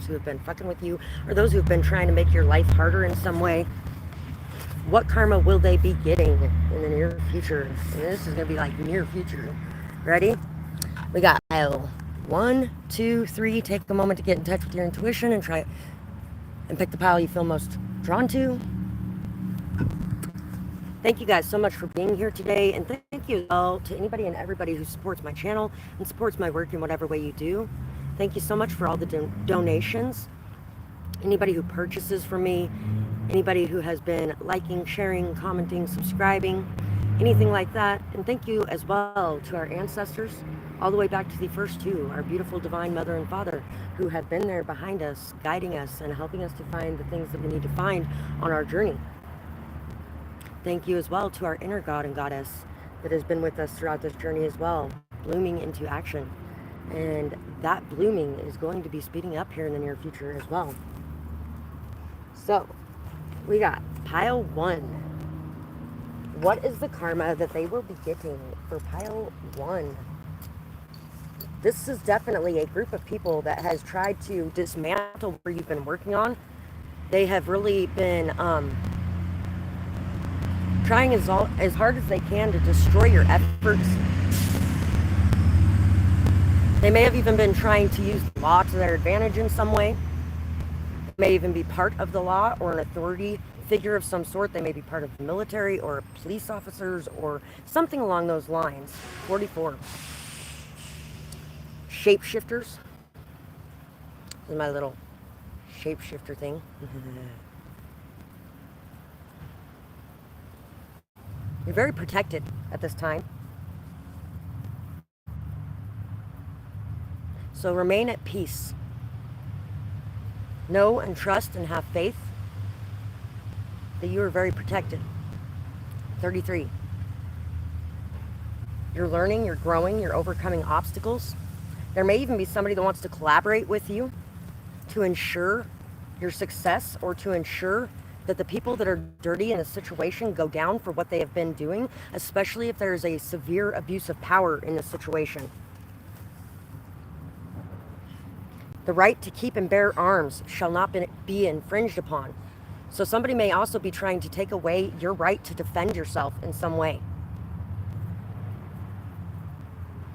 who have been fucking with you, or those who have been trying to make your life harder in some way. What karma will they be getting in the near future? And this is going to be like near future. Ready? We got pile 1, 2, 3. Take a moment to get in touch with your intuition and try and pick the pile you feel most drawn to. Thank you guys so much for being here today, and thank you all to anybody and everybody who supports my channel and supports my work in whatever way you do. Thank you so much for all the donations. Anybody who purchases from me, anybody who has been liking, sharing, commenting, subscribing, anything like that. And thank you as well to our ancestors, all the way back to the first two, our beautiful divine mother and father, who have been there behind us, guiding us and helping us to find the things that we need to find on our journey. Thank you as well to our inner god and goddess that has been with us throughout this journey as well, blooming into action. And that blooming is going to be speeding up here in the near future as well. So, we got pile 1. What is the karma that they will be getting for pile 1? This is definitely a group of people that has tried to dismantle what you've been working on. They have really been trying as hard as they can to destroy your efforts. They may have even been trying to use the law to their advantage in some way. May even be part of the law or an authority figure of some sort. They may be part of the military or police officers or something along those lines. 44. Shapeshifters. This is my little shapeshifter thing. You're very protected at this time. So remain at peace. Know and trust and have faith that you are very protected. 33. You're learning, you're growing, you're overcoming obstacles. There may even be somebody that wants to collaborate with you to ensure your success, or to ensure that the people that are dirty in a situation go down for what they have been doing, especially if there's a severe abuse of power in the situation. The right to keep and bear arms shall not be infringed upon. So somebody may also be trying to take away your right to defend yourself in some way.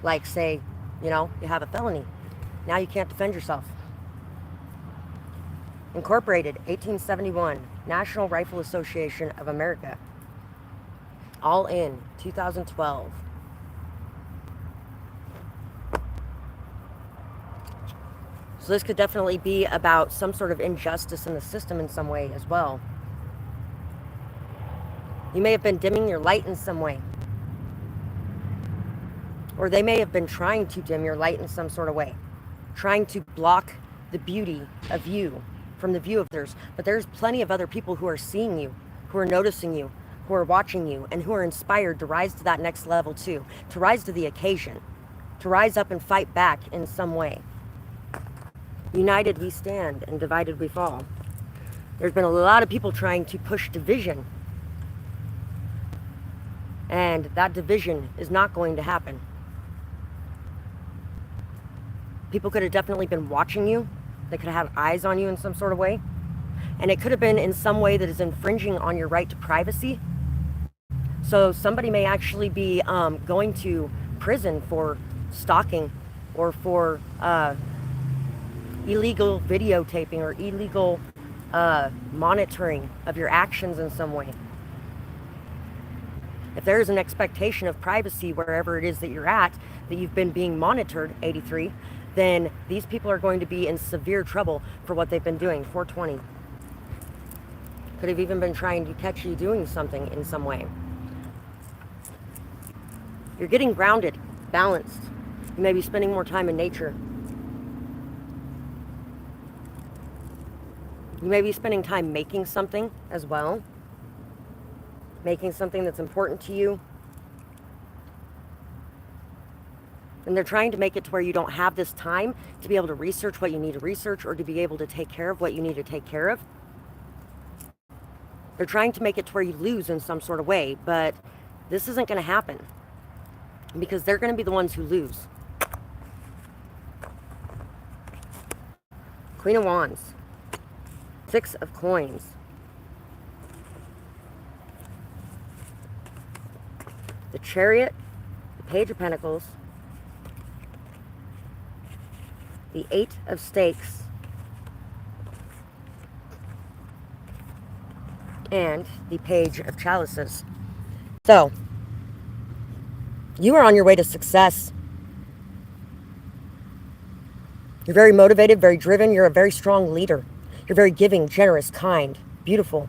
Like, say, you have a felony. Now you can't defend yourself. Incorporated, 1871, National Rifle Association of America. All in, 2012. So this could definitely be about some sort of injustice in the system in some way as well. You may have been dimming your light in some way. Or they may have been trying to dim your light in some sort of way. Trying to block the beauty of you from the view of theirs. But there's plenty of other people who are seeing you, who are noticing you, who are watching you, and who are inspired to rise to that next level too. To rise to the occasion. To rise up and fight back in some way. United we stand, and divided we fall. There's been a lot of people trying to push division. And that division is not going to happen. People could have definitely been watching you. They could have had eyes on you in some sort of way. And it could have been in some way that is infringing on your right to privacy. So somebody may actually be going to prison for stalking or for illegal videotaping or illegal monitoring of your actions in some way. If there is an expectation of privacy wherever it is that you're at, that you've been being monitored, 83, then these people are going to be in severe trouble for what they've been doing, 420. Could have even been trying to catch you doing something in some way. You're getting grounded, balanced. You may be spending more time in nature. You may be spending time making something as well. Making something that's important to you. And they're trying to make it to where you don't have this time to be able to research what you need to research, or to be able to take care of what you need to take care of. They're trying to make it to where you lose in some sort of way, but this isn't going to happen. Because they're going to be the ones who lose. Queen of Wands. 6 of Coins. The Chariot. The Page of Pentacles. The 8 of Stakes. And the Page of Chalices. So, you are on your way to success. You're very motivated, very driven. You're a very strong leader. You're very giving, generous, kind, beautiful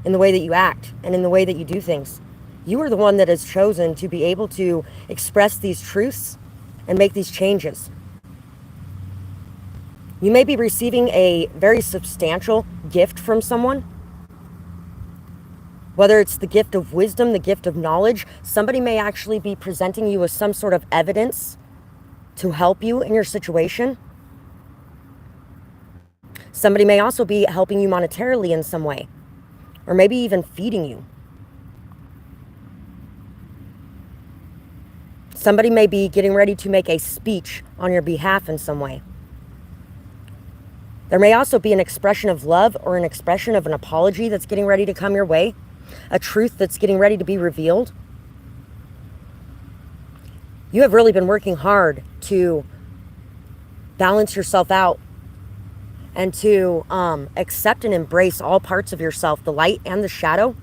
in the way that you act and in the way that you do things. You are the one that has chosen to be able to express these truths and make these changes. You may be receiving a very substantial gift from someone. Whether it's the gift of wisdom, the gift of knowledge, somebody may actually be presenting you with some sort of evidence to help you in your situation. Somebody may also be helping you monetarily in some way, or maybe even feeding you. Somebody may be getting ready to make a speech on your behalf in some way. There may also be an expression of love or an expression of an apology that's getting ready to come your way, a truth that's getting ready to be revealed. You have really been working hard to balance yourself out and to accept and embrace all parts of yourself, the light and the shadow.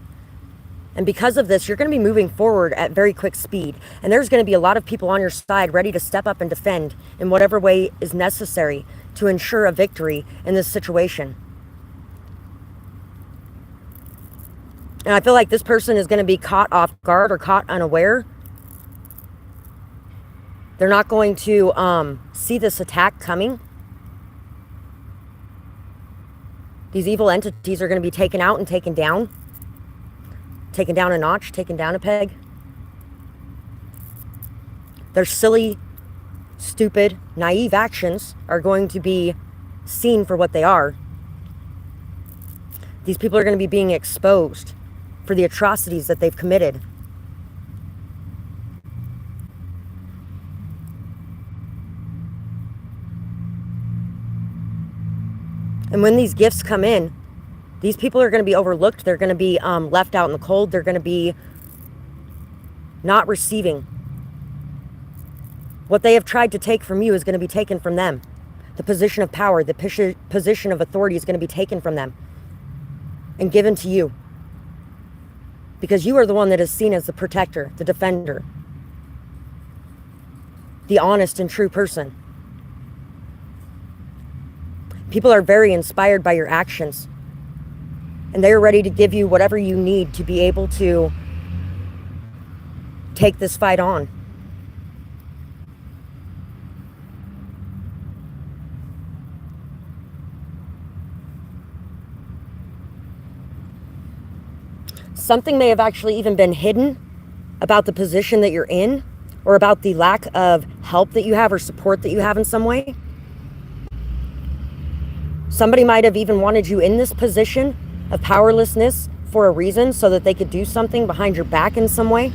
And because of this, you're going to be moving forward at very quick speed. And there's going to be a lot of people on your side ready to step up and defend in whatever way is necessary to ensure a victory in this situation. And I feel like this person is going to be caught off guard or caught unaware. They're not going to see this attack coming. These evil entities are going to be taken out and taken down. Taken down a notch, taken down a peg. Their silly, stupid, naive actions are going to be seen for what they are. These people are going to be being exposed for the atrocities that they've committed. And when these gifts come in, these people are going to be overlooked. They're going to be left out in the cold. They're going to be not receiving. What they have tried to take from you is going to be taken from them. The position of power, the position of authority is going to be taken from them and given to you. Because you are the one that is seen as the protector, the defender, the honest and true person. People are very inspired by your actions. And they're ready to give you whatever you need to be able to take this fight on. Something may have actually even been hidden about the position that you're in, or about the lack of help that you have or support that you have in some way. Somebody might have even wanted you in this position of powerlessness for a reason, so that they could do something behind your back in some way.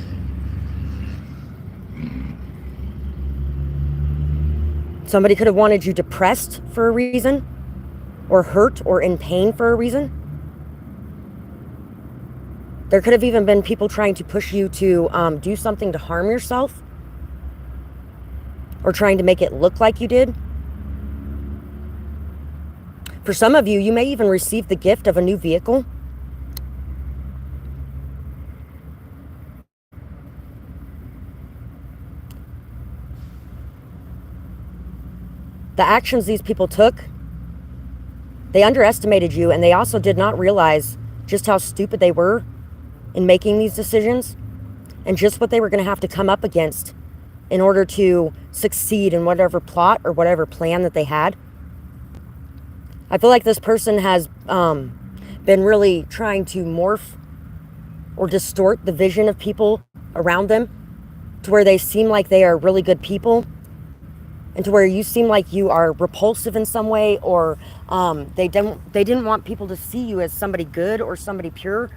Somebody could have wanted you depressed for a reason, or hurt or in pain for a reason. There could have even been people trying to push you to do something to harm yourself, or trying to make it look like you did. For some of you, you may even receive the gift of a new vehicle. The actions these people took, they underestimated you, and they also did not realize just how stupid they were in making these decisions, and just what they were going to have to come up against in order to succeed in whatever plot or whatever plan that they had. I feel like this person has been really trying to morph or distort the vision of people around them to where they seem like they are really good people, and to where you seem like you are repulsive in some way, or they didn't want people to see you as somebody good or somebody pure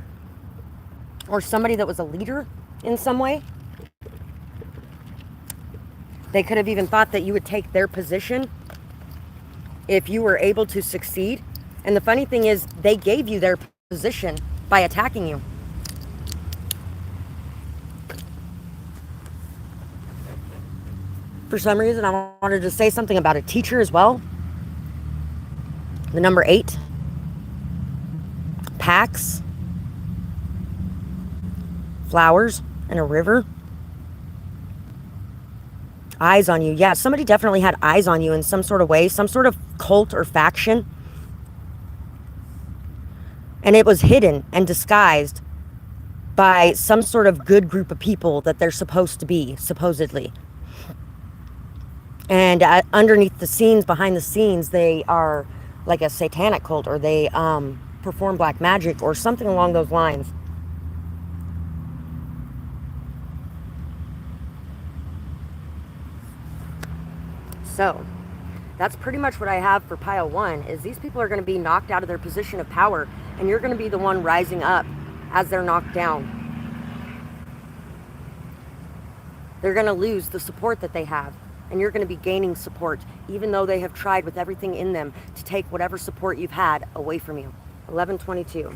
or somebody that was a leader in some way. They could have even thought that you would take their position if you were able to succeed. And the funny thing is, they gave you their position by attacking you. For some reason, I wanted to say something about a teacher as well. The number 8. Packs. Flowers and a river. Eyes on you. Yeah, somebody definitely had eyes on you in some sort of way. Some sort of cult or faction. And it was hidden and disguised by some sort of good group of people that they're supposed to be, supposedly. And underneath the scenes, behind the scenes, they are like a satanic cult, or they perform black magic or something along those lines. So that's pretty much what I have for pile 1, is these people are going to be knocked out of their position of power, and you're going to be the one rising up as they're knocked down. They're going to lose the support that they have, and you're going to be gaining support, even though they have tried with everything in them to take whatever support you've had away from you. 1122.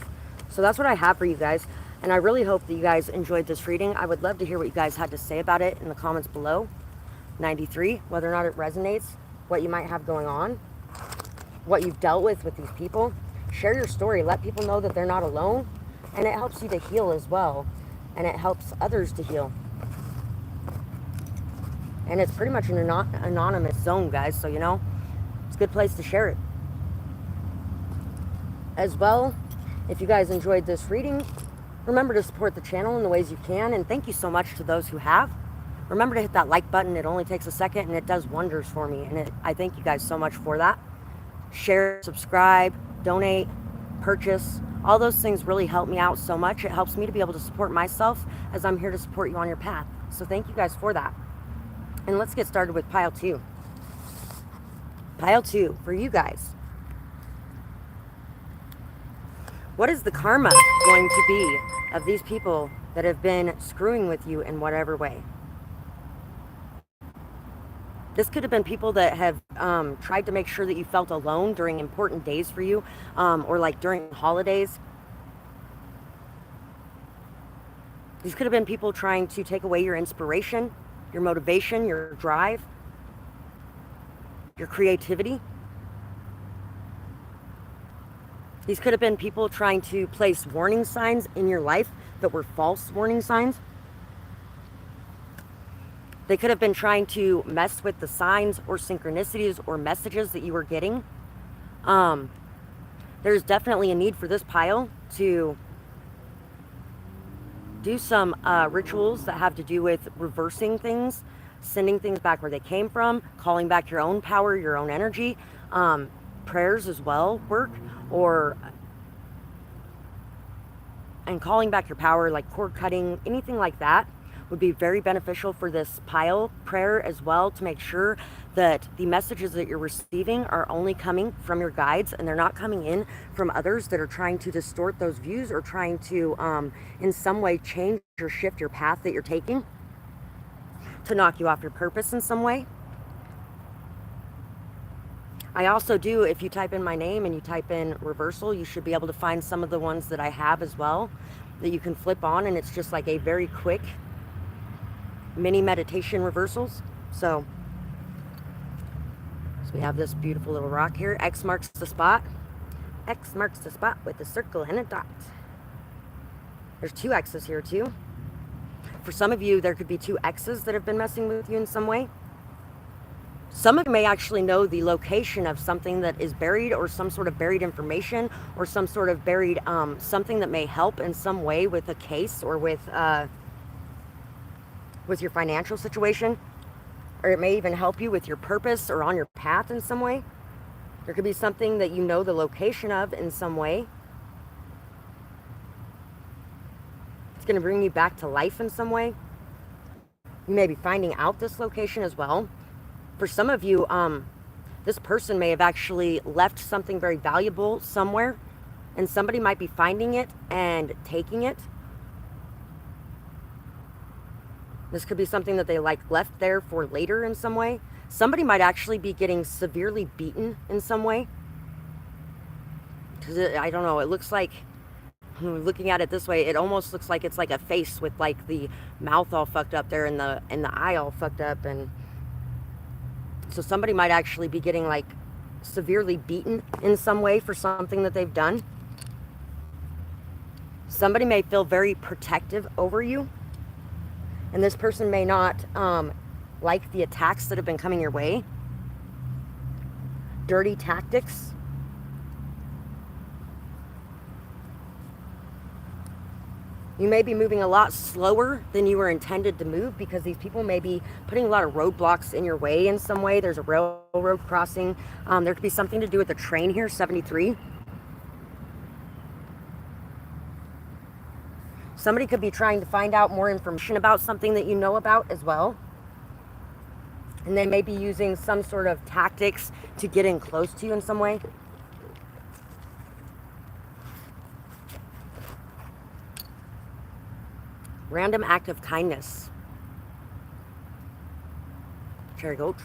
So that's what I have for you guys, and I really hope that you guys enjoyed this reading. I would love to hear what you guys had to say about it in the comments below. 93, whether or not it resonates, what you might have going on, what you've dealt with these people. Share your story. Let people know that they're not alone, and it helps you to heal as well, and it helps others to heal. And it's pretty much an anonymous zone, guys, so it's a good place to share it. As well, if you guys enjoyed this reading, remember to support the channel in the ways you can, and thank you so much to those who have. Remember to hit that like button. It only takes a second, and it does wonders for me, and I thank you guys so much for that. Share, subscribe, donate, purchase. All those things really help me out so much. It helps me to be able to support myself, as I'm here to support you on your path. So thank you guys for that. And let's get started with pile 2. Pile 2 for you guys. What is the karma going to be of these people that have been screwing with you in whatever way? This could have been people that have tried to make sure that you felt alone during important days for you, or like during holidays. These could have been people trying to take away your inspiration, your motivation, your drive, your creativity. These could have been people trying to place warning signs in your life that were false warning signs. They could have been trying to mess with the signs or synchronicities or messages that you were getting. There's definitely a need for this pile to do some rituals that have to do with reversing things, sending things back where they came from, calling back your own power, your own energy. Prayers as well work, and calling back your power, like cord cutting, anything like that would be very beneficial for this pile. Prayer as well, to make sure that the messages that you're receiving are only coming from your guides, and they're not coming in from others that are trying to distort those views, or trying to in some way change or shift your path that you're taking to knock you off your purpose in some way. I also do, if you type in my name and you type in reversal, you should be able to find some of the ones that I have as well that you can flip on, and it's just like a very quick mini meditation reversals. So we have this beautiful little rock here. X marks the spot. X marks the spot with a circle and a dot. There's 2 X's here too. For some of you, there could be 2 X's that have been messing with you in some way. Some of you may actually know the location of something that is buried, or some sort of buried information, or some sort of buried something that may help in some way with a case, or with your financial situation, or it may even help you with your purpose or on your path in some way. There could be something that you know the location of in some way. It's going to bring you back to life in some way. You may be finding out this location as well. For some of you, this person may have actually left something very valuable somewhere, and somebody might be finding it and taking it. This could be something that they left there for later in some way. Somebody might actually be getting severely beaten in some way. Because I don't know, it looks like, looking at it this way, it almost looks like it's like a face with like the mouth all fucked up there and the eye all fucked up. And so somebody might actually be getting like severely beaten in some way for something that they've done. Somebody may feel very protective over you, and this person may not like the attacks that have been coming your way. Dirty tactics. You may be moving a lot slower than you were intended to move, because these people may be putting a lot of roadblocks in your way in some way. There's a railroad crossing. There could be something to do with the train here, 73. Somebody could be trying to find out more information about something that you know about as well. And they may be using some sort of tactics to get in close to you in some way. Random act of kindness. Cherry goat.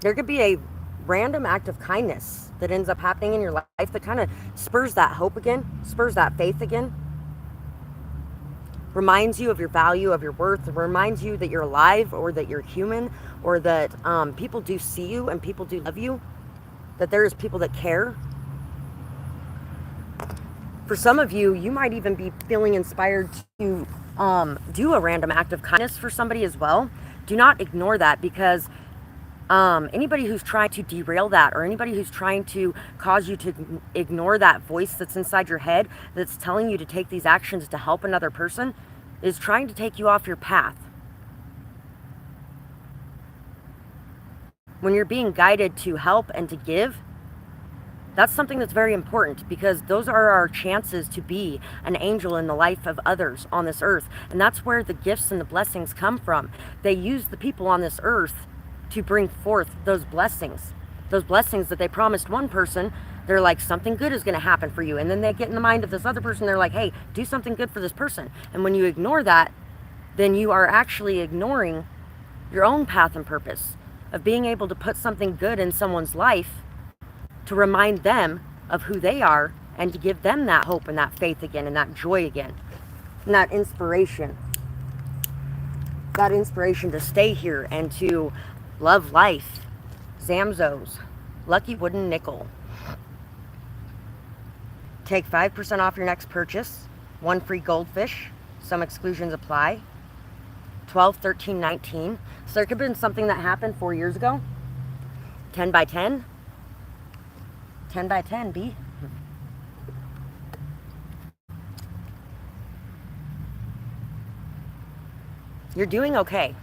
There could be a random act of kindness that ends up happening in your life that kind of spurs that hope again, spurs that faith again. Reminds you of your value, of your worth, reminds you that you're alive, or that you're human, or that people do see you and people do love you, that there is people that care. For some of you, you might even be feeling inspired to do a random act of kindness for somebody as well. Do not ignore that, because anybody who's trying to derail that, or anybody who's trying to cause you to ignore that voice that's inside your head that's telling you to take these actions to help another person, is trying to take you off your path. When you're being guided to help and to give, that's something that's very important, because those are our chances to be an angel in the life of others on this earth. And that's where the gifts and the blessings come from. They use the people on this earth to bring forth those blessings that they promised one person. They're like, something good is going to happen for you. And then they get in the mind of this other person. They're like, hey, do something good for this person. And when you ignore that, then you are actually ignoring your own path and purpose of being able to put something good in someone's life to remind them of who they are, and to give them that hope and that faith again, and that joy again, and that inspiration. That inspiration to stay here and to love life. Zamzos. Lucky wooden nickel. Take 5% off your next purchase. 1 free goldfish. Some exclusions apply. 12, 13, 19. So there could have been something that happened 4 years ago. 10 by 10. 10 by 10, B. You're doing okay.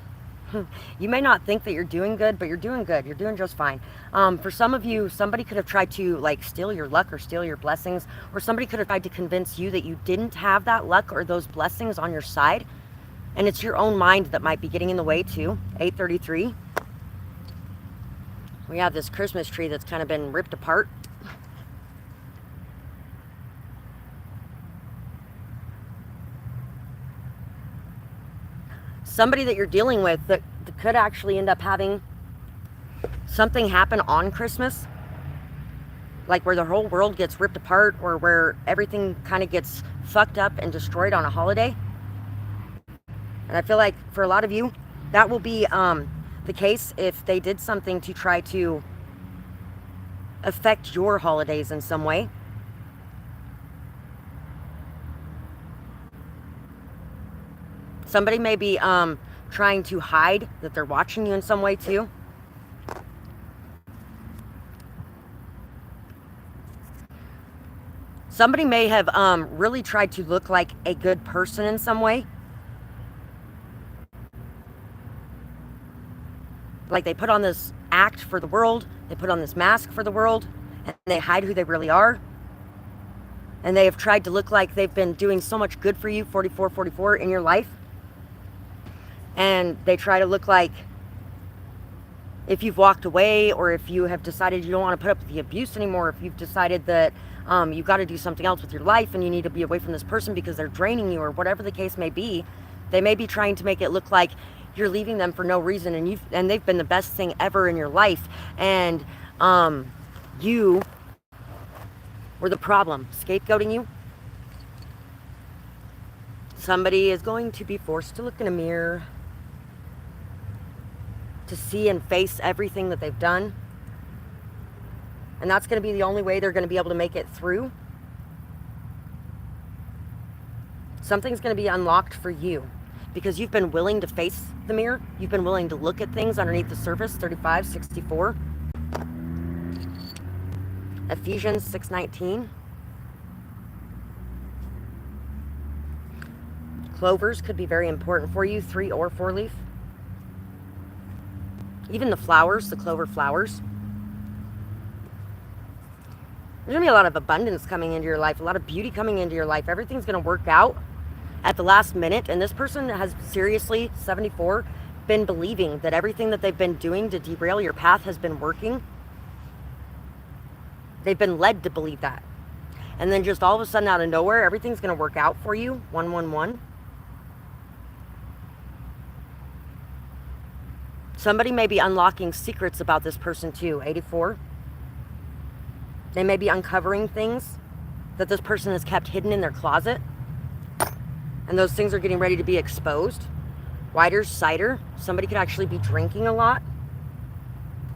You may not think that you're doing good, but you're doing good. You're doing just fine. For some of you, somebody could have tried to like steal your luck or steal your blessings, or somebody could have tried to convince you that you didn't have that luck or those blessings on your side. And it's your own mind that might be getting in the way too. 833. We have this Christmas tree that's kind of been ripped apart. Somebody that you're dealing with that could actually end up having something happen on Christmas, like where the whole world gets ripped apart, or where everything kind of gets fucked up and destroyed on a holiday. And I feel like for a lot of you, that will be the case if they did something to try to affect your holidays in some way. Somebody may be trying to hide that they're watching you in some way too. Somebody may have really tried to look like a good person in some way. Like they put on this act for the world, they put on this mask for the world, and they hide who they really are. And they have tried to look like they've been doing so much good for you, 44, in your life. And they try to look like if you've walked away, or if you have decided you don't want to put up with the abuse anymore, if you've decided that you've got to do something else with your life and you need to be away from this person because they're draining you, or whatever the case may be, They may be trying to make it look like you're leaving them for no reason, and they've been the best thing ever in your life, and you were the problem, scapegoating you. Somebody is going to be forced to look in a mirror to see and face everything that they've done. And that's going to be the only way they're going to be able to make it through. Something's going to be unlocked for you because you've been willing to face the mirror. You've been willing to look at things underneath the surface. 3564. Ephesians 6:19. Clovers could be very important for you, 3 or 4 leaf. Even the flowers, the clover flowers. There's going to be a lot of abundance coming into your life, a lot of beauty coming into your life. Everything's going to work out at the last minute. And this person has seriously, 74, been believing that everything that they've been doing to derail your path has been working. They've been led to believe that. And then just all of a sudden out of nowhere, everything's going to work out for you. 111. Somebody may be unlocking secrets about this person too. 84. They may be uncovering things that this person has kept hidden in their closet. And those things are getting ready to be exposed. Whiter cider. Somebody could actually be drinking a lot.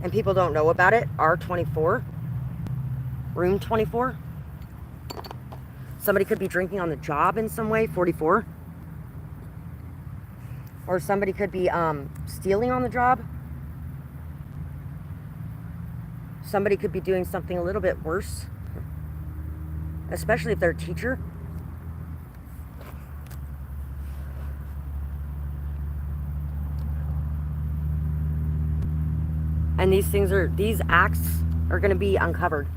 And people don't know about it. R24. Room 24. Somebody could be drinking on the job in some way. 44. Or somebody could be stealing on the job. Somebody could be doing something a little bit worse, especially if they're a teacher. And these acts are going to be uncovered.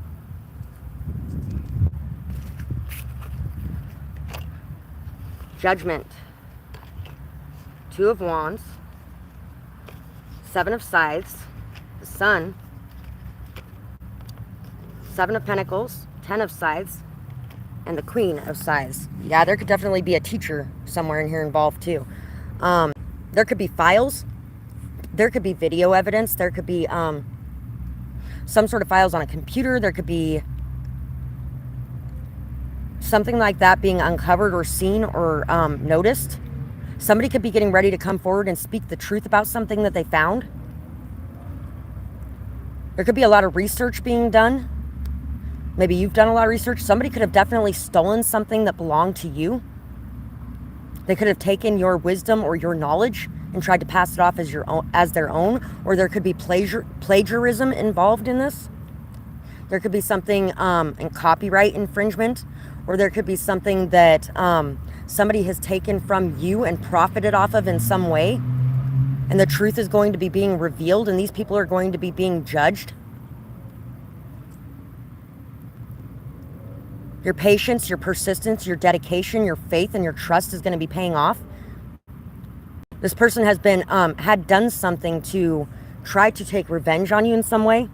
Judgment. 2 of Wands, 7 of Scythes, the Sun, 7 of Pentacles, 10 of Scythes, and the Queen of Scythes. Yeah, there could definitely be a teacher somewhere in here involved too. There could be files. There could be video evidence. There could be some sort of files on a computer. There could be something like that being uncovered or seen or noticed. Somebody could be getting ready to come forward and speak the truth about something that they found. There could be a lot of research being done. Maybe you've done a lot of research. Somebody could have definitely stolen something that belonged to you. They could have taken your wisdom or your knowledge and tried to pass it off as their own. Or there could be plagiarism involved in this. There could be something in copyright infringement. Or there could be something that somebody has taken from you and profited off of in some way. And the truth is going to be being revealed, and these people are going to be being judged. Your patience, your persistence, your dedication, your faith, and your trust is going to be paying off. This person has been had done something to try to take revenge on you in some way.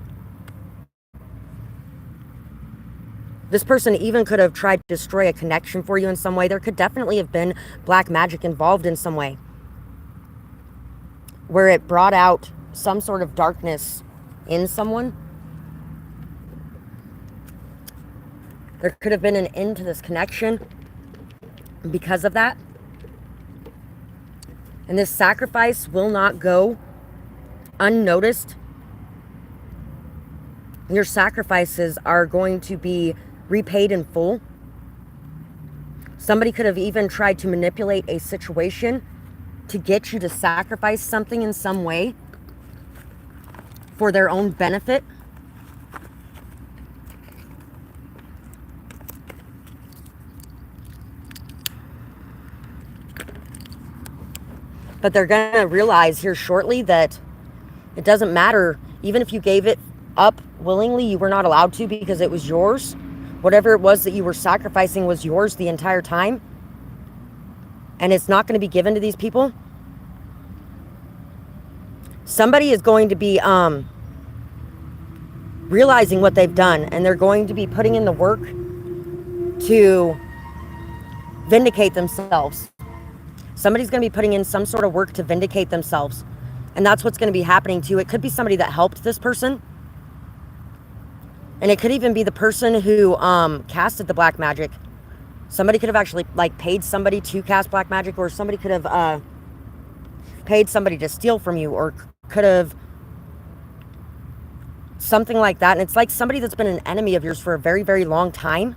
This person even could have tried to destroy a connection for you in some way. There could definitely have been black magic involved in some way, where it brought out some sort of darkness in someone. There could have been an end to this connection because of that. And this sacrifice will not go unnoticed. Your sacrifices are going to be repaid in full. Somebody could have even tried to manipulate a situation to get you to sacrifice something in some way for their own benefit. But they're going to realize here shortly that it doesn't matter. Even if you gave it up willingly, you were not allowed to because it was yours. Whatever it was that you were sacrificing was yours the entire time. And it's not going to be given to these people. Somebody is going to be realizing what they've done. And they're going to be putting in the work to vindicate themselves. Somebody's going to be putting in some sort of work to vindicate themselves. And that's what's going to be happening to you. It could be somebody that helped this person. And it could even be the person who casted the black magic. Somebody could have actually like paid somebody to cast black magic, or somebody could have paid somebody to steal from you, or could have something like that. And it's like somebody that's been an enemy of yours for a very, very long time.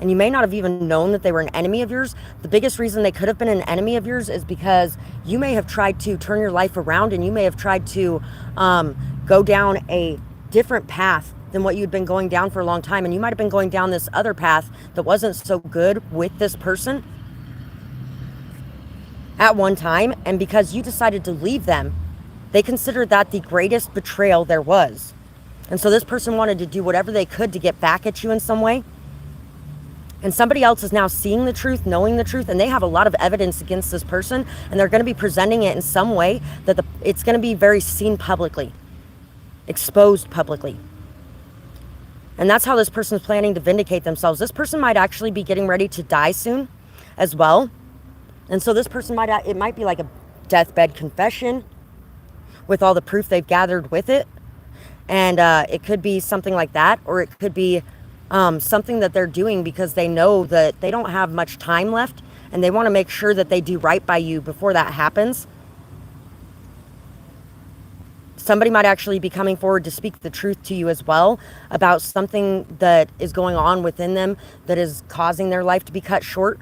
And you may not have even known that they were an enemy of yours. The biggest reason they could have been an enemy of yours is because you may have tried to turn your life around, and you may have tried to go down a different path than what you'd been going down for a long time. And you might have been going down this other path that wasn't so good with this person at one time. And because you decided to leave them, they considered that the greatest betrayal there was. And so this person wanted to do whatever they could to get back at you in some way. And somebody else is now seeing the truth, knowing the truth, and they have a lot of evidence against this person, and they're going to be presenting it in some way that it's going to be very seen publicly, exposed publicly. And that's how this person is planning to vindicate themselves. This person might actually be getting ready to die soon as well. And so this person it might be like a deathbed confession with all the proof they've gathered with it. And it could be something like that, or it could be something that they're doing because they know that they don't have much time left, and they want to make sure that they do right by you before that happens. Somebody might actually be coming forward to speak the truth to you as well about something that is going on within them that is causing their life to be cut short.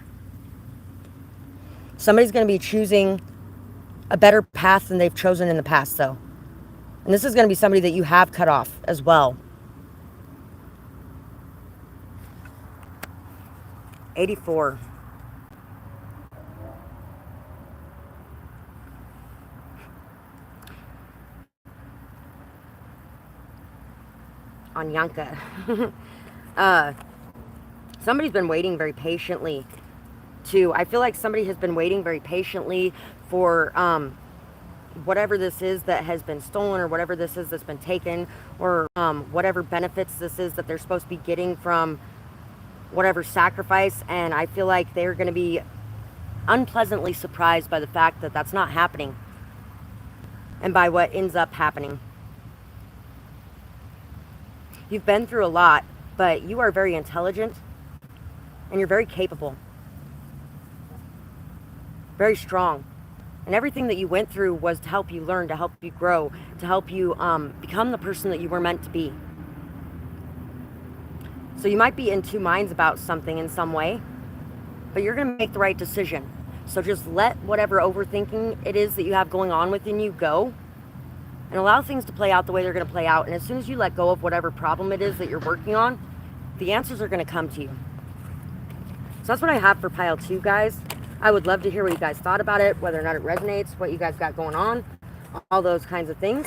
Somebody's going to be choosing a better path than they've chosen in the past, though. And this is going to be somebody that you have cut off as well. 84. On Yanka. Somebody's been waiting very patiently I feel like somebody has been waiting very patiently for whatever this is that has been stolen, or whatever this is that's been taken, or whatever benefits this is that they're supposed to be getting from whatever sacrifice. And I feel like they're going to be unpleasantly surprised by the fact that that's not happening, and by what ends up happening. You've been through a lot, but you are very intelligent, and you're very capable, very strong. And everything that you went through was to help you learn, to help you grow, to help you become the person that you were meant to be. So you might be in two minds about something in some way, but you're going to make the right decision. So just let whatever overthinking it is that you have going on within you go, and allow things to play out the way they're going to play out. And as soon as you let go of whatever problem it is that you're working on, the answers are going to come to you. So that's what I have for pile 2, guys. I would love to hear what you guys thought about it, whether or not it resonates, what you guys got going on, all those kinds of things.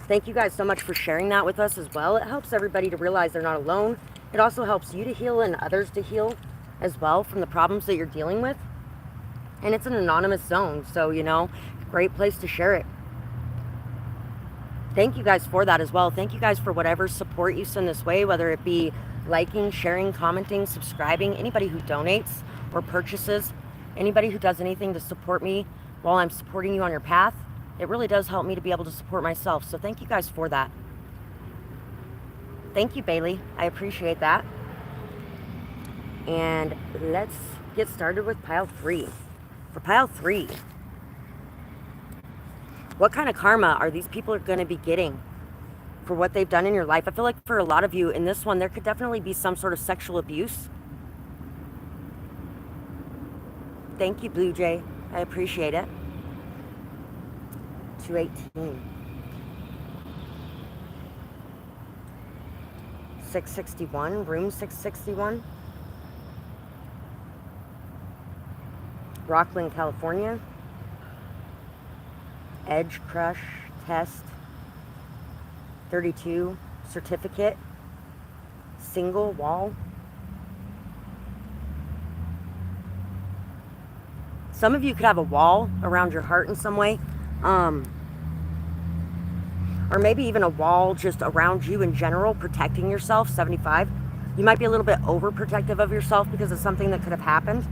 Thank you guys so much for sharing that with us as well. It helps everybody to realize they're not alone. It also helps you to heal and others to heal as well from the problems that you're dealing with. And it's an anonymous zone, so, you know, great place to share it. Thank you guys for that as well. Thank you guys for whatever support you send this way, whether it be liking, sharing, commenting, subscribing, anybody who donates or purchases, anybody who does anything to support me while I'm supporting you on your path. It really does help me to be able to support myself. So thank you guys for that. Thank you, Bailey. I appreciate that. And let's get started with pile 3. For pile 3, what kind of karma are these people going to be getting for what they've done in your life? I feel like for a lot of you in this one, there could definitely be some sort of sexual abuse. Thank you, Blue Jay. I appreciate it. 218. 661, room 661. Rockland, California. Edge Crush Test 32 certificate, single wall. Some of you could have a wall around your heart in some way, or maybe even a wall just around you in general, protecting yourself. 75. You might be a little bit overprotective of yourself because of something that could have happened.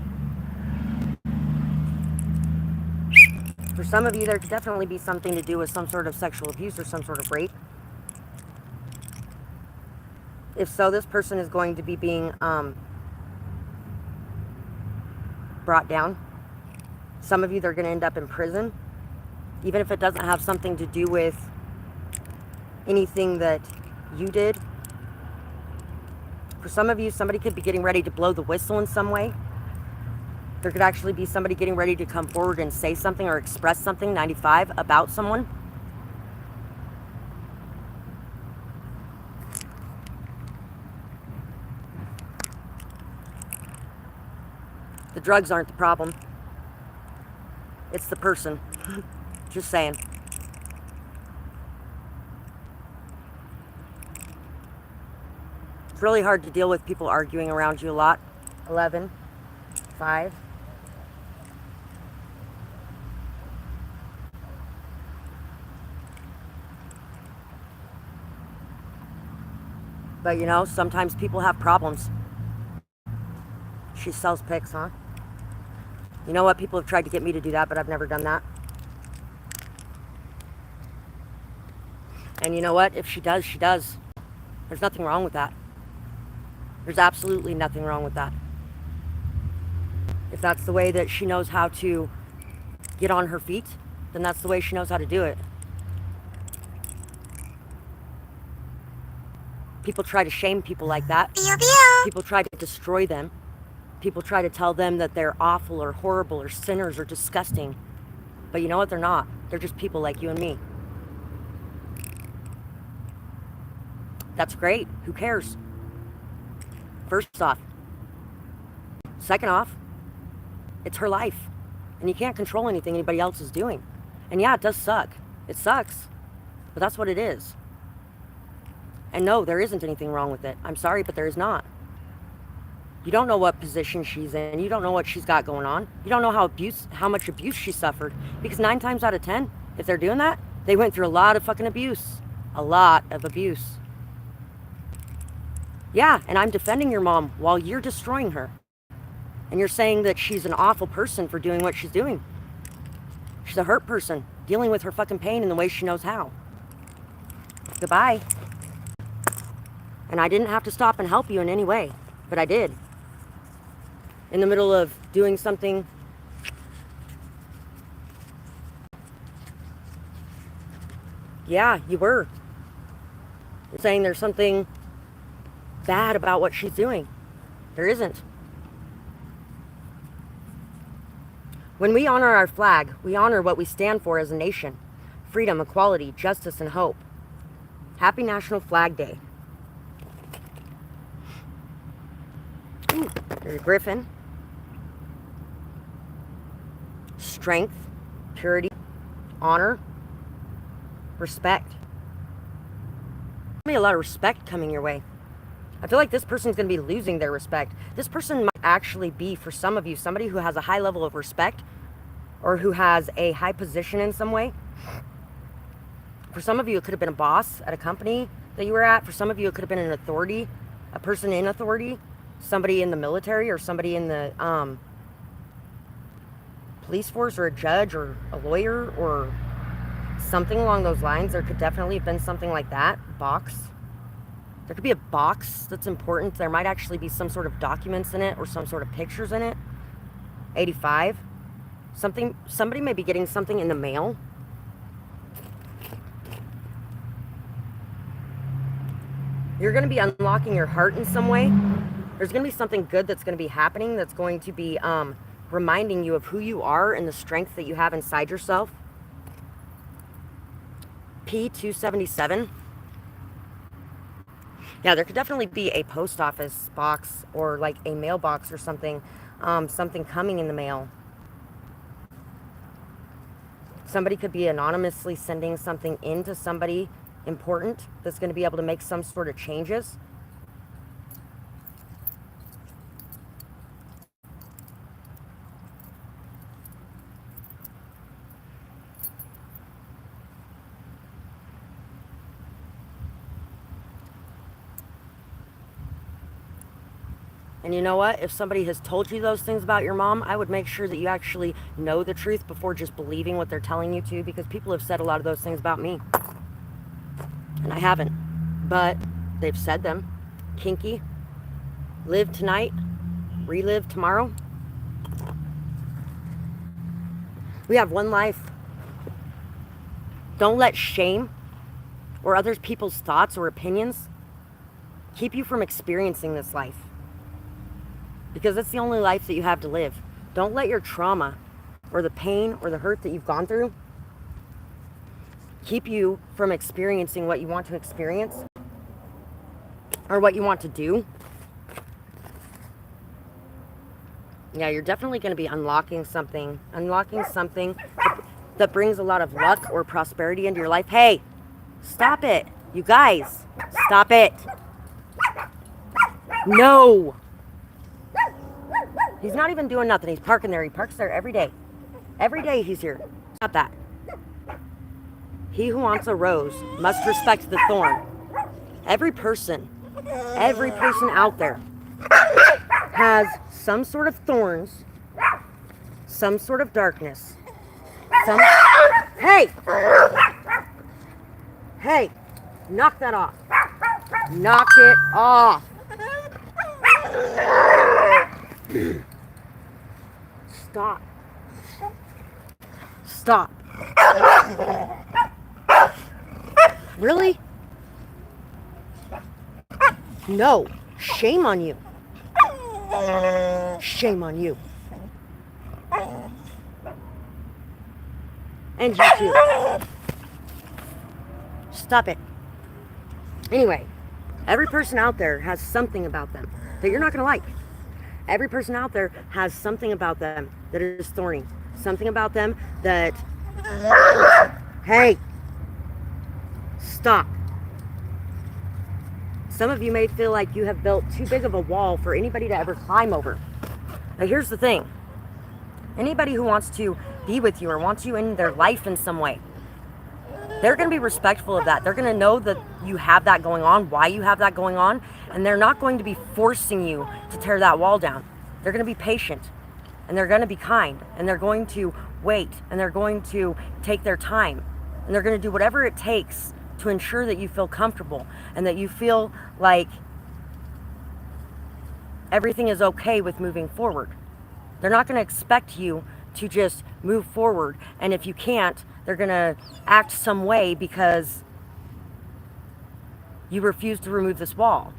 For some of you, there could definitely be something to do with some sort of sexual abuse or some sort of rape. If so, this person is going to be being brought down. Some of you, they're going to end up in prison, even if it doesn't have something to do with anything that you did. For some of you, somebody could be getting ready to blow the whistle in some way. There could actually be somebody getting ready to come forward and say something or express something, 95, about someone. The drugs aren't the problem. It's the person. Just saying. It's really hard to deal with people arguing around you a lot. 11, 5. But you know, sometimes people have problems. She sells pics, huh? You know what? People have tried to get me to do that, but I've never done that. And you know what? If she does, she does. There's nothing wrong with that. There's absolutely nothing wrong with that. If that's the way that she knows how to get on her feet, then that's the way she knows how to do it. People try to shame people like that. People try to destroy them. People try to tell them that they're awful or horrible or sinners or disgusting. But you know what? They're not. They're just people like you and me. That's great. Who cares? First off. Second off, it's her life. And you can't control anything anybody else is doing. And yeah, it does suck. It sucks. But that's what it is. And no, there isn't anything wrong with it. I'm sorry, but there is not. You don't know what position she's in. You don't know what she's got going on. You don't know how much abuse she suffered. Because 9 times out of 10, if they're doing that, they went through a lot of fucking abuse. A lot of abuse. Yeah, and I'm defending your mom while you're destroying her. And you're saying that she's an awful person for doing what she's doing. She's a hurt person, dealing with her fucking pain in the way she knows how. Goodbye. And I didn't have to stop and help you in any way, but I did. In the middle of doing something yeah, you were. You're saying there's something bad about what she's doing. There isn't. When we honor our flag, we honor what we stand for as a nation. Freedom, equality, justice, and hope. Happy National Flag Day. Ooh, there's a griffin. Strength, purity, honor, respect. There's a lot of respect coming your way. I feel like this person's going to be losing their respect. This person might actually be, for some of you, somebody who has a high level of respect or who has a high position in some way. For some of you, it could have been a boss at a company that you were at. For some of you, it could have been an authority, a person in authority, somebody in the military or somebody in the police force or a judge or a lawyer or something along those lines. There could definitely have been something like that. Box. There could be a box that's important. There might actually be some sort of documents in it or some sort of pictures in it. 85. Somebody may be getting something in the mail. You're going to be unlocking your heart in some way. There's going to be something good that's going to be happening that's going to be reminding you of who you are and the strength that you have inside yourself. P277. Yeah, there could definitely be a post office box or like a mailbox or something, something coming in the mail. Somebody could be anonymously sending something into somebody important that's going to be able to make some sort of changes. And you know what? If somebody has told you those things about your mom, I would make sure that you actually know the truth before just believing what they're telling you to, because people have said a lot of those things about me. And I haven't. But they've said them. Kinky. Live tonight. Relive tomorrow. We have one life. Don't let shame or other people's thoughts or opinions keep you from experiencing this life. Because it's the only life that you have to live. Don't let your trauma or the pain or the hurt that you've gone through keep you from experiencing what you want to experience or what you want to do. Yeah, you're definitely going to be unlocking something that brings a lot of luck or prosperity into your life. Hey, stop it. You guys, stop it. No. He's not even doing nothing. He's parking there. He parks there every day. Every day he's here. Stop that. He who wants a rose must respect the thorn. Every person out there has some sort of thorns, some sort of darkness. Hey! Hey! Knock that off. Knock it off. Stop. Stop. Really? No. Shame on you. Shame on you. And you too. Stop it. Anyway, every person out there has something about them that you're not going to like. Every person out there has something about them that is thorny. Something about them that... Hey! Stop. Some of you may feel like you have built too big of a wall for anybody to ever climb over. Now here's the thing. Anybody who wants to be with you or wants you in their life in some way, they're going to be respectful of that. They're going to know that you have that going on, why you have that going on, and they're not going to be forcing you to tear that wall down. They're going to be patient, and they're going to be kind, and they're going to wait, and they're going to take their time, and they're going to do whatever it takes to ensure that you feel comfortable and that you feel like everything is okay with moving forward. They're not going to expect you to just move forward, and if you can't, they're going to act some way because you refuse to remove this wall.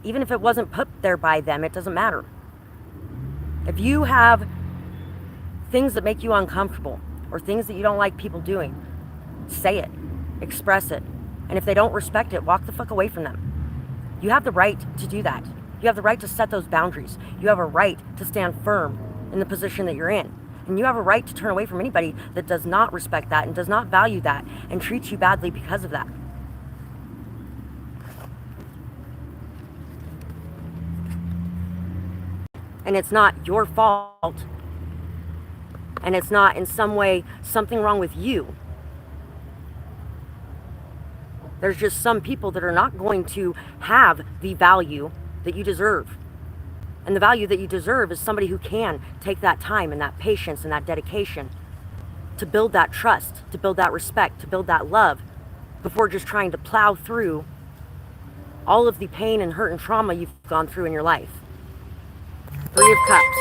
Even if it wasn't put there by them, it doesn't matter. If you have things that make you uncomfortable or things that you don't like people doing, say it, express it, and if they don't respect it, walk the fuck away from them. You have the right to do that. You have the right to set those boundaries. You have a right to stand firm in the position that you're in. And you have a right to turn away from anybody that does not respect that and does not value that and treats you badly because of that. And it's not your fault. And it's not in some way something wrong with you. There's just some people that are not going to have the value that you deserve. And the value that you deserve is somebody who can take that time and that patience and that dedication to build that trust, to build that respect, to build that love before just trying to plow through all of the pain and hurt and trauma you've gone through in your life. 3 of Cups.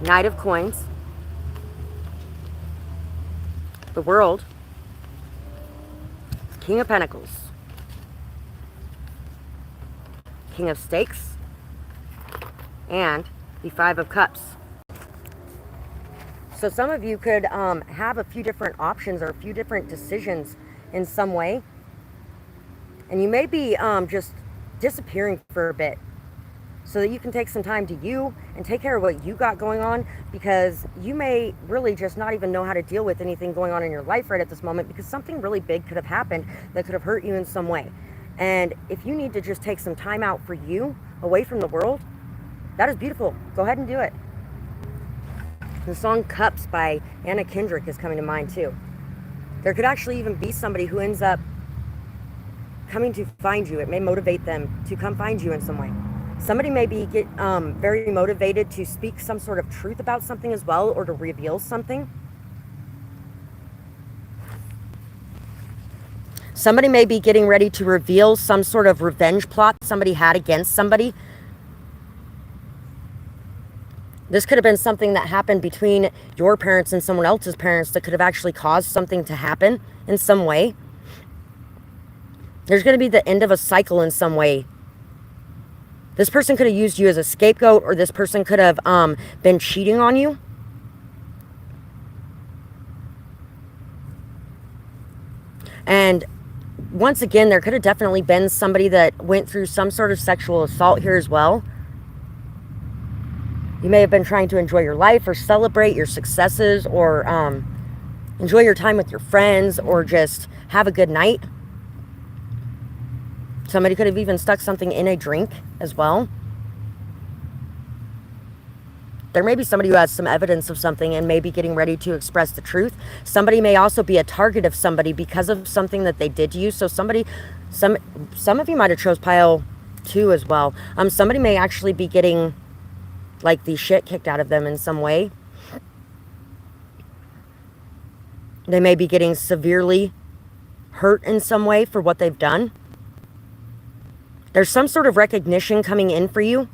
Knight of Coins. The World. King of Pentacles. King of Stakes. And the 5 of Cups. So some of you could have a few different options or a few different decisions in some way. And you may be just disappearing for a bit so that you can take some time to you and take care of what you got going on, because you may really just not even know how to deal with anything going on in your life right at this moment, because something really big could have happened that could have hurt you in some way. And if you need to just take some time out for you away from the world, that is beautiful. Go ahead and do it. The song Cups by Anna Kendrick is coming to mind too. There could actually even be somebody who ends up coming to find you. It may motivate them to come find you in some way. Somebody may be very motivated to speak some sort of truth about something as well, or to reveal something. Somebody may be getting ready to reveal some sort of revenge plot somebody had against somebody. This could have been something that happened between your parents and someone else's parents that could have actually caused something to happen in some way. There's going to be the end of a cycle in some way. This person could have used you as a scapegoat, or this person could have been cheating on you. And once again, there could have definitely been somebody that went through some sort of sexual assault here as well. You may have been trying to enjoy your life or celebrate your successes, or enjoy your time with your friends, or just have a good night. Somebody could have even stuck something in a drink as well. There may be somebody who has some evidence of something and may be getting ready to express the truth. Somebody may also be a target of somebody because of something that they did to you. So some of you might have chose pile 2 as well. Somebody may actually be getting like the shit kicked out of them in some way. They may be getting severely hurt in some way for what they've done. There's some sort of recognition coming in for you.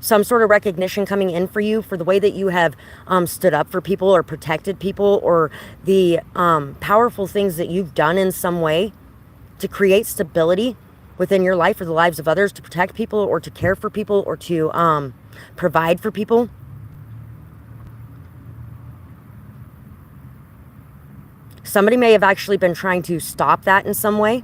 Some sort of recognition coming in for you for the way that you have stood up for people, or protected people, or the powerful things that you've done in some way to create stability within your life or the lives of others, to protect people, or to care for people, or to provide for people. Somebody may have actually been trying to stop that in some way.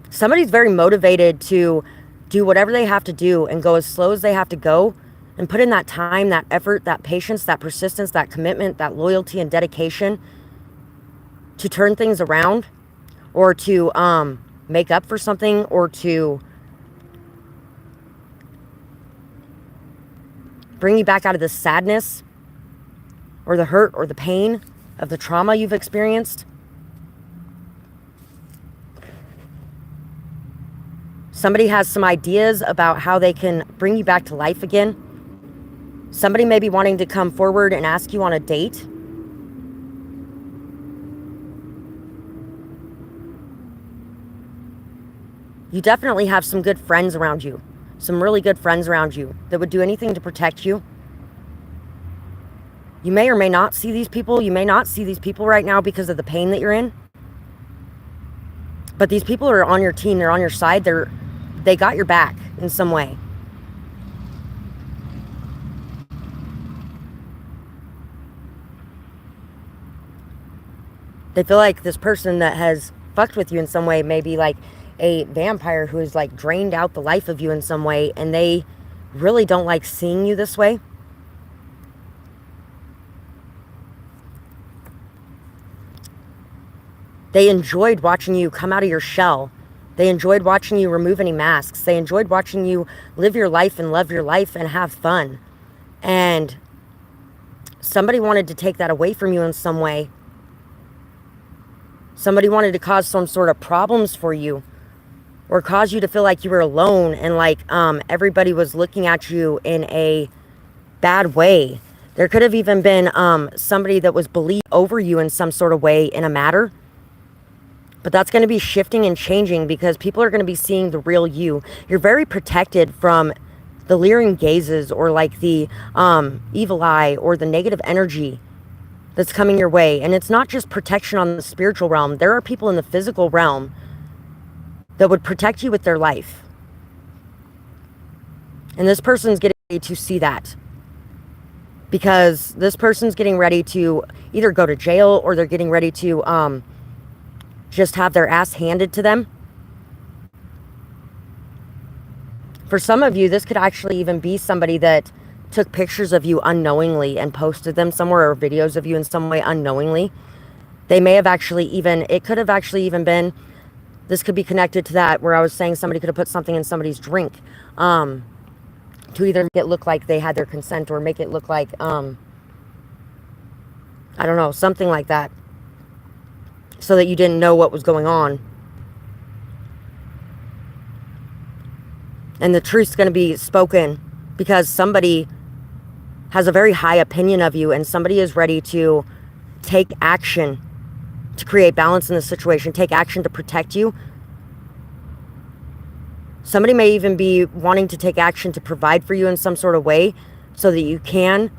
Somebody's very motivated to do whatever they have to do and go as slow as they have to go, and put in that time, that effort, that patience, that persistence, that commitment, that loyalty and dedication to turn things around, or to make up for something, or to bring you back out of the sadness or the hurt or the pain of the trauma you've experienced. Somebody has some ideas about how they can bring you back to life again. Somebody may be wanting to come forward and ask you on a date. You definitely have some good friends around you. Some really good friends around you that would do anything to protect you. You may or may not see these people. You may not see these people right now because of the pain that you're in. But these people are on your team. They're on your side. They got your back in some way. They feel like this person that has fucked with you in some way may be like a vampire who has like drained out the life of you in some way, and they really don't like seeing you this way. They enjoyed watching you come out of your shell. They enjoyed watching you remove any masks. They enjoyed watching you live your life and love your life and have fun. And somebody wanted to take that away from you in some way. Somebody wanted to cause some sort of problems for you, or cause you to feel like you were alone, and like everybody was looking at you in a bad way. There could have even been somebody that was believed over you in some sort of way in a matter. But that's going to be shifting and changing, because people are going to be seeing the real you. You're very protected from the leering gazes, or like the evil eye, or the negative energy that's coming your way. And it's not just protection on the spiritual realm. There are people in the physical realm that would protect you with their life. And this person's getting ready to see that, because this person's getting ready to either go to jail, or they're getting ready to just have their ass handed to them. For some of you, this could actually even be somebody that took pictures of you unknowingly and posted them somewhere, or videos of you in some way unknowingly. They may have actually even, it could have actually even been, this could be connected to that where I was saying somebody could have put something in somebody's drink to either make it look like they had their consent, or make it look like I don't know, something like that. So that you didn't know what was going on. And the truth's going to be spoken because somebody has a very high opinion of you and somebody is ready to take action to create balance in the situation, take action to protect you. Somebody may even be wanting to take action to provide for you in some sort of way so that you can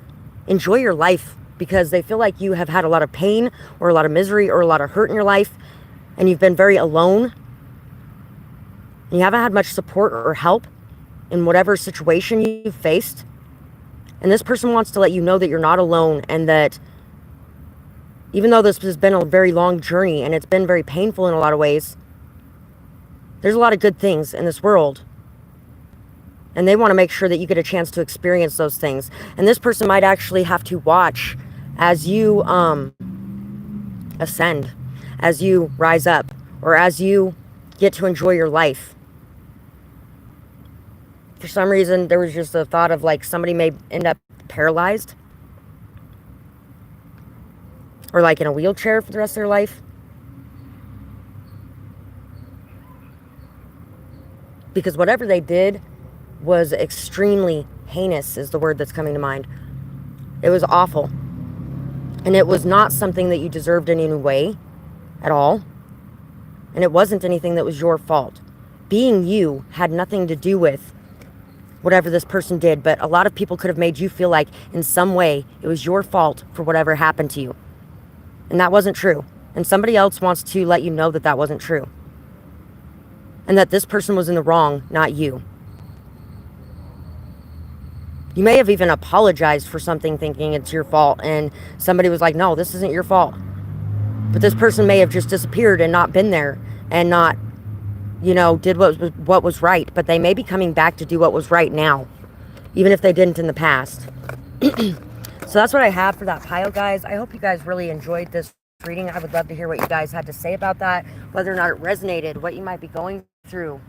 enjoy your life because they feel like you have had a lot of pain or a lot of misery or a lot of hurt in your life and you've been very alone. And you haven't had much support or help in whatever situation you've faced. And this person wants to let you know that you're not alone and that even though this has been a very long journey and it's been very painful in a lot of ways, there's a lot of good things in this world. And they want to make sure that you get a chance to experience those things. And this person might actually have to watch as you ascend, as you rise up, or as you get to enjoy your life. For some reason, there was just a thought of like somebody may end up paralyzed or like in a wheelchair for the rest of their life. Because whatever they did was extremely heinous is the word that's coming to mind. It was awful. And it was not something that you deserved in any way at all. And it wasn't anything that was your fault. Being you had nothing to do with whatever this person did, but a lot of people could have made you feel like in some way it was your fault for whatever happened to you. And that wasn't true. And somebody else wants to let you know that that wasn't true. And that this person was in the wrong, not you. You may have even apologized for something thinking it's your fault, and somebody was like, no, this isn't your fault. But this person may have just disappeared and not been there and not, you know, did what was right. But they may be coming back to do what was right now, even if they didn't in the past. So that's what I have for that pile, guys. I hope you guys really enjoyed this reading. I would love to hear what you guys had to say about that, whether or not it resonated, what you might be going through,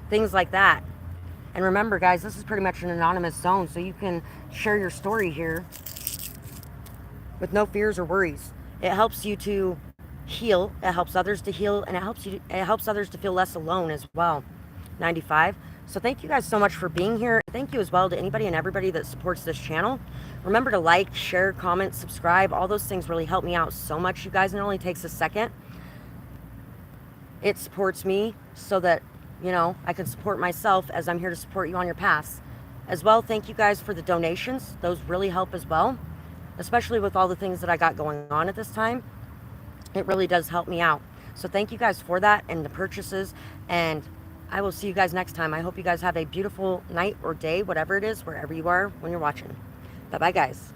things like that. And remember, guys, this is pretty much an anonymous zone, so you can share your story here with no fears or worries. It helps you to heal, it helps others to heal, and it helps others to feel less alone as well. 95. So thank you guys so much for being here. Thank you as well to anybody and everybody that supports this channel. Remember to like, share, comment, subscribe. All those things really help me out so much, you guys. It only takes a second. It supports me so that, you know, I can support myself as I'm here to support you on your paths. As well, thank you guys for the donations. Those really help as well, especially with all the things that I got going on at this time. It really does help me out. So thank you guys for that and the purchases. And I will see you guys next time. I hope you guys have a beautiful night or day, whatever it is, wherever you are when you're watching. Bye-bye, guys.